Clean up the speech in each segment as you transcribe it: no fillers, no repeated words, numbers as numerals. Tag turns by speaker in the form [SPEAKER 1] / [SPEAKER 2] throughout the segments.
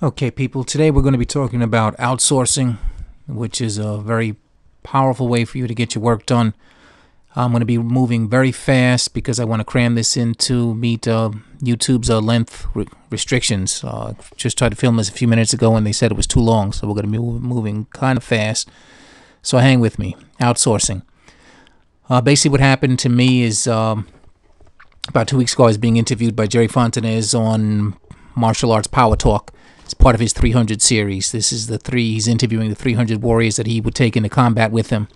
[SPEAKER 1] Okay, people, today we're going to be talking about outsourcing, which is a very powerful way for you to get your work done. I'm going to be moving very fast because I want to cram this in to meet YouTube's length restrictions. Just tried to film this a few minutes ago and they said it was too long, so we're going to be moving kind of fast. So hang with me. Outsourcing. Basically what happened to me is about 2 weeks ago I was being interviewed by Jerry Fontanez on Martial Arts Power Talk. It's part of his 300 series. This is he's interviewing the 300 warriors that he would take into combat with him.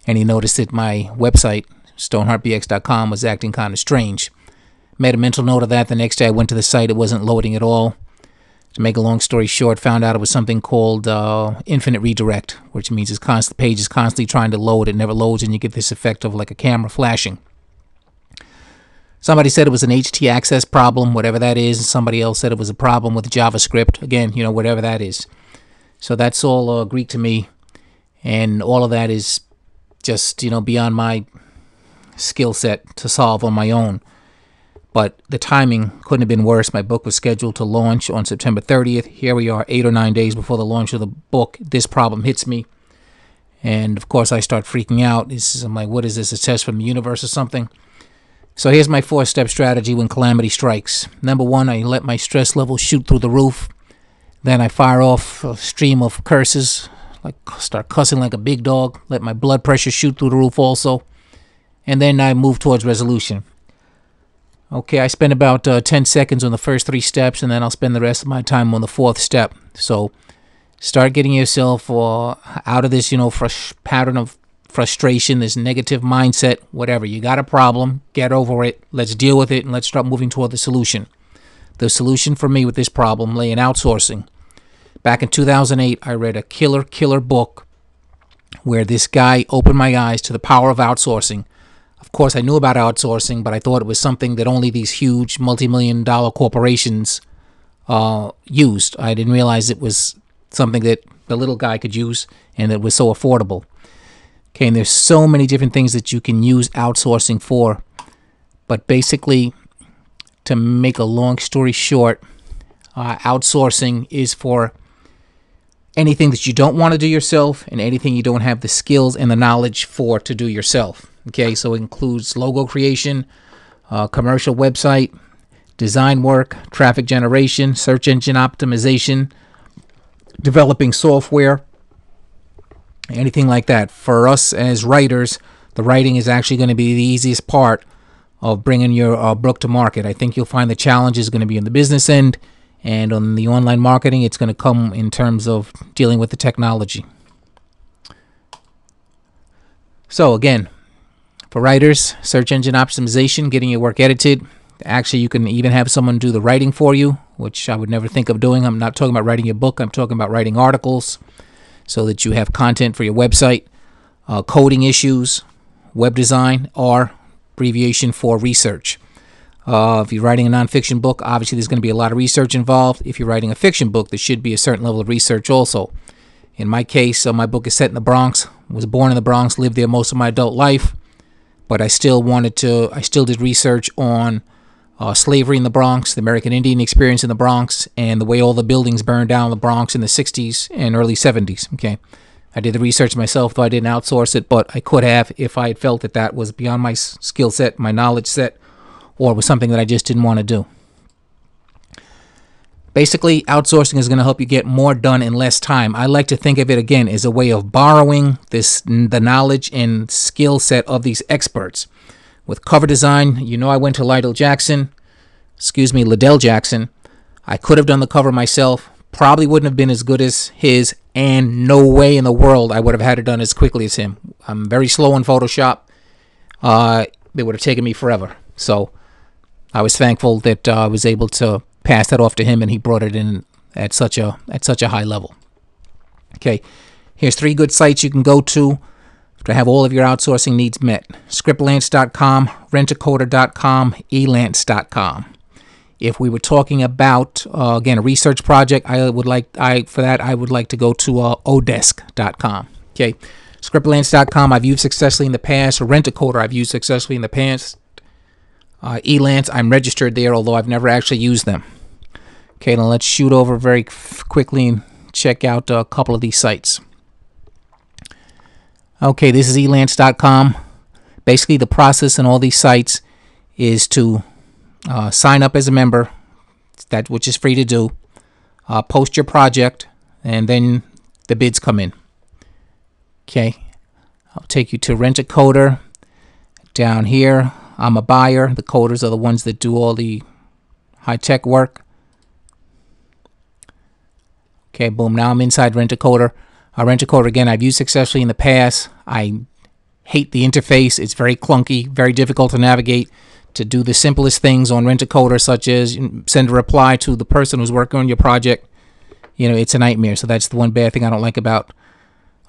[SPEAKER 1] And he noticed that my website, stoneheartbx.com, was acting kind of strange. Made a mental note of that. The next day I went to the site. It wasn't loading at all. To make a long story short, found out it was something called infinite redirect, which means the page is constantly trying to load. It never loads, and you get this effect of like a camera flashing. Somebody said it was an HT access problem, whatever that is. And somebody else said it was a problem with JavaScript. Again, whatever that is. So that's all Greek to me. And all of that is just, beyond my skill set to solve on my own. But the timing couldn't have been worse. My book was scheduled to launch on September 30th. Here we are 8 or 9 days before the launch of the book. This problem hits me. And, of course, I start freaking out. I'm like, what is this, a test from the universe or something? So here's my 4-step strategy when calamity strikes. Number 1, I let my stress level shoot through the roof. Then I fire off a stream of curses, start cussing like a big dog. Let my blood pressure shoot through the roof also. And then I move towards resolution. Okay, I spend about 10 seconds on the first 3 steps, and then I'll spend the rest of my time on the 4th step. So start getting yourself out of this, pattern of frustration, this negative mindset, whatever. You got a problem, get over it, let's deal with it, and let's start moving toward the solution. The solution for me with this problem lay in outsourcing. Back in 2008, I read a killer book where this guy opened my eyes to the power of outsourcing. Of course, I knew about outsourcing, but I thought it was something that only these huge multi-million-dollar corporations used. I didn't realize it was something that the little guy could use and that was so affordable. Okay, and there's so many different things that you can use outsourcing for. But basically, to make a long story short, outsourcing is for anything that you don't want to do yourself and anything you don't have the skills and the knowledge for to do yourself. Okay, so it includes logo creation, commercial website, design work, traffic generation, search engine optimization, developing software, anything like that. For us as writers, the writing is actually going to be the easiest part of bringing your book to market. I think you'll find the challenge is going to be in the business end, and on the online marketing, it's going to come in terms of dealing with the technology. So again, for writers, search engine optimization, getting your work edited. Actually, you can even have someone do the writing for you, which I would never think of doing. I'm not talking about writing your book. I'm talking about writing articles so that you have content for your website. Coding issues, web design, or abbreviation for research. If you're writing a nonfiction book, obviously there's going to be a lot of research involved. If you're writing a fiction book, there should be a certain level of research also. In my case, my book is set in the Bronx. I was born in the Bronx, lived there most of my adult life, but I still did research on slavery in the Bronx, the American Indian experience in the Bronx, and the way all the buildings burned down in the Bronx in the 60s and early 70s. Okay, I did the research myself, though I didn't outsource it, but I could have if I had felt that was beyond my skill set, my knowledge set, or was something that I just didn't want to do. Basically, outsourcing is going to help you get more done in less time. I like to think of it, again, as a way of borrowing the knowledge and skill set of these experts. With cover design, I went to Liddell Jackson. I could have done the cover myself. Probably wouldn't have been as good as his, and no way in the world I would have had it done as quickly as him. I'm very slow in Photoshop. It would have taken me forever. So I was thankful that I was able to pass that off to him, and he brought it in at such a high level. Okay, here's 3 good sites you can go to have all of your outsourcing needs met. Scriptlance.com, rentacoder.com, elance.com. If we were talking about again a research project, I would like to go to odesk.com. Okay, Scriptlance.com I've used successfully in the past. Rentacoder I've used successfully in the past. Elance, I'm registered there, although I've never actually used them. Okay, now let's shoot over very quickly and check out a couple of these sites. Okay, this is elance.com. Basically, the process in all these sites is to sign up as a member, which is free to do, post your project, and then the bids come in. Okay, I'll take you to Rent a Coder. Down here, I'm a buyer. The coders are the ones that do all the high-tech work. Okay, boom, now I'm inside Rent a Coder. Rent a Coder, again, I've used successfully in the past. I hate the interface. It's very clunky, very difficult to navigate. To do the simplest things on Rent a Coder, such as send a reply to the person who's working on your project, it's a nightmare. So that's the one bad thing I don't like about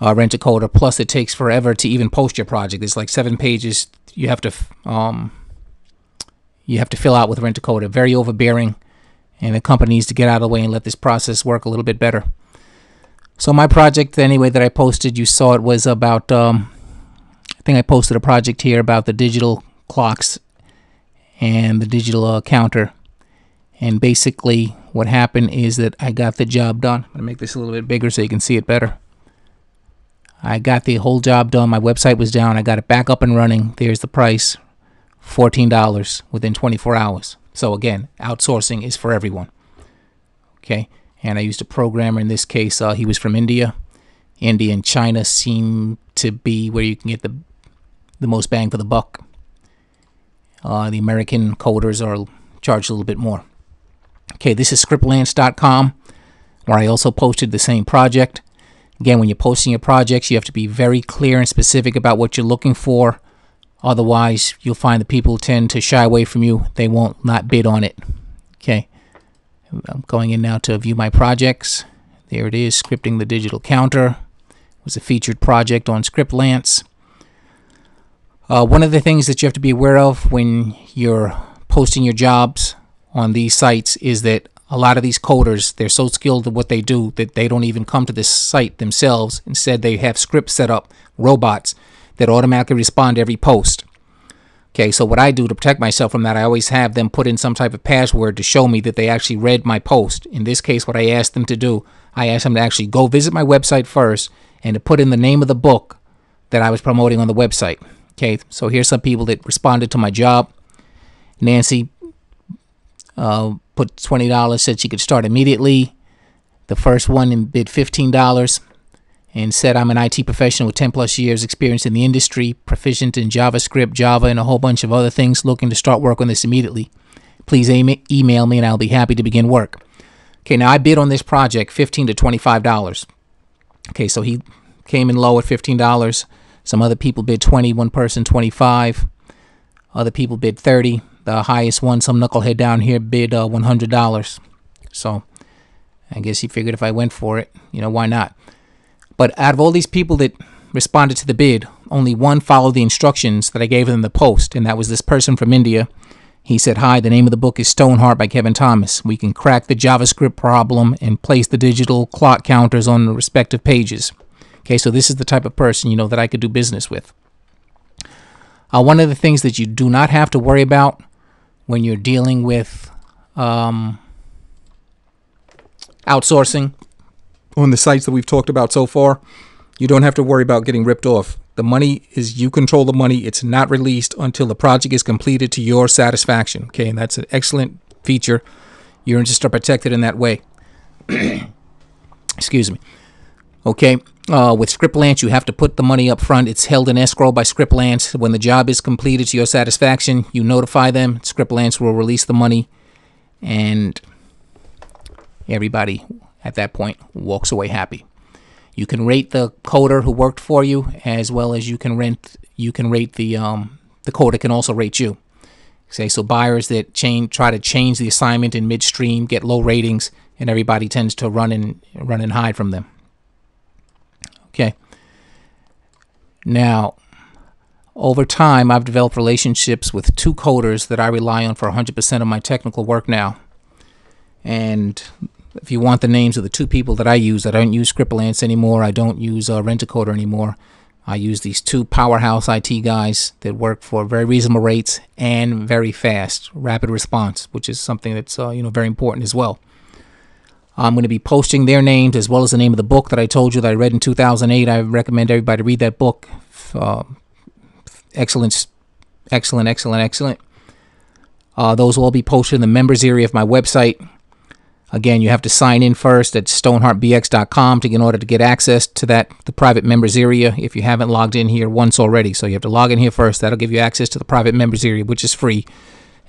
[SPEAKER 1] Rent a Coder. Plus, it takes forever to even post your project. There's like 7 pages you have to fill out with Rent a Coder. Very overbearing, and the company needs to get out of the way and let this process work a little bit better. So my project, anyway, that I posted, you saw it was about, I think I posted a project here about the digital clocks and the digital counter. And basically what happened is that I got the job done. I'm going to make this a little bit bigger so you can see it better. I got the whole job done. My website was down. I got it back up and running. There's the price, $14 within 24 hours. So again, outsourcing is for everyone. Okay. And I used a programmer in this case. He was from India. India and China seem to be where you can get the most bang for the buck. The American coders are charged a little bit more. Okay, this is scriptlance.com, where I also posted the same project. Again, when you're posting your projects, you have to be very clear and specific about what you're looking for. Otherwise, you'll find that people tend to shy away from you. They won't not bid on it. Okay, I'm going in now to view my projects. There it is, scripting the digital counter. It was a featured project on Scriptlance. One of the things that you have to be aware of when you're posting your jobs on these sites is that a lot of these coders, they're so skilled at what they do that they don't even come to this site themselves. Instead, they have scripts set up, robots, that automatically respond to every post. Okay, so what I do to protect myself from that, I always have them put in some type of password to show me that they actually read my post. In this case, what I asked them to do, I asked them to actually go visit my website first and to put in the name of the book that I was promoting on the website. Okay, so here's some people that responded to my job. Nancy put $20, said she could start immediately. The first one bid $15 and said, I'm an IT professional with 10 plus years experience in the industry, proficient in JavaScript, Java, and a whole bunch of other things, looking to start work on this immediately. Please email me and I'll be happy to begin work. Okay, now I bid on this project $15 to $25. Okay, so he came in low at $15. Some other people bid 20, one person 25. Other people bid 30. The highest one, some knucklehead down here, bid $100. So I guess he figured if I went for it, why not? But out of all these people that responded to the bid, only one followed the instructions that I gave them in the post, and that was this person from India. He said, hi, the name of the book is Stoneheart by Kevin Thomas. We can crack the JavaScript problem and place the digital clock counters on the respective pages. Okay, so this is the type of person, that I could do business with. One of the things that you do not have to worry about when you're dealing with outsourcing on the sites that we've talked about so far, you don't have to worry about getting ripped off. The money is, you control the money. It's not released until the project is completed to your satisfaction. Okay, and that's an excellent feature. Your interests are protected in that way. Excuse me. Okay, with Scriptlance, you have to put the money up front. It's held in escrow by Scriptlance. When the job is completed to your satisfaction, you notify them. Scriptlance will release the money, and everybody at that point walks away happy. You can rate the coder who worked for you, as well as you can rate the coder can also rate you. Okay, so buyers that try to change the assignment in midstream get low ratings, and everybody tends to run and hide from them. Okay. Now, over time, I've developed relationships with 2 coders that I rely on for 100% of my technical work now. And if you want the names of the 2 people that I don't use Scriptlance anymore. I don't use Rent a Coder anymore. I use these 2 powerhouse IT guys that work for very reasonable rates and very fast, rapid response, which is something that's very important as well. I'm going to be posting their names as well as the name of the book that I told you that I read in 2008. I recommend everybody read that book. Excellent. Those will all be posted in the members area of my website. Again, you have to sign in first at stoneheartbx.com in order to get access to the private members area if you haven't logged in here once already. So you have to log in here first. That'll give you access to the private members area, which is free.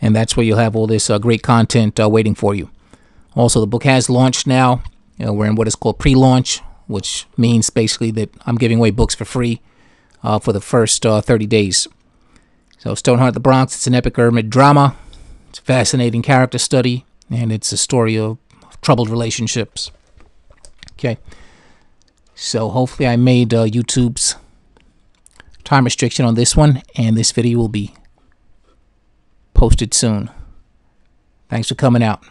[SPEAKER 1] And that's where you'll have all this great content waiting for you. Also, the book has launched now. We're in what is called pre-launch, which means basically that I'm giving away books for free for the first 30 days. So Stoneheart the Bronx, it's an epic urban drama. It's a fascinating character study, and it's a story of troubled relationships. Okay. So hopefully I made YouTube's time restriction on this one, and this video will be posted soon. Thanks for coming out.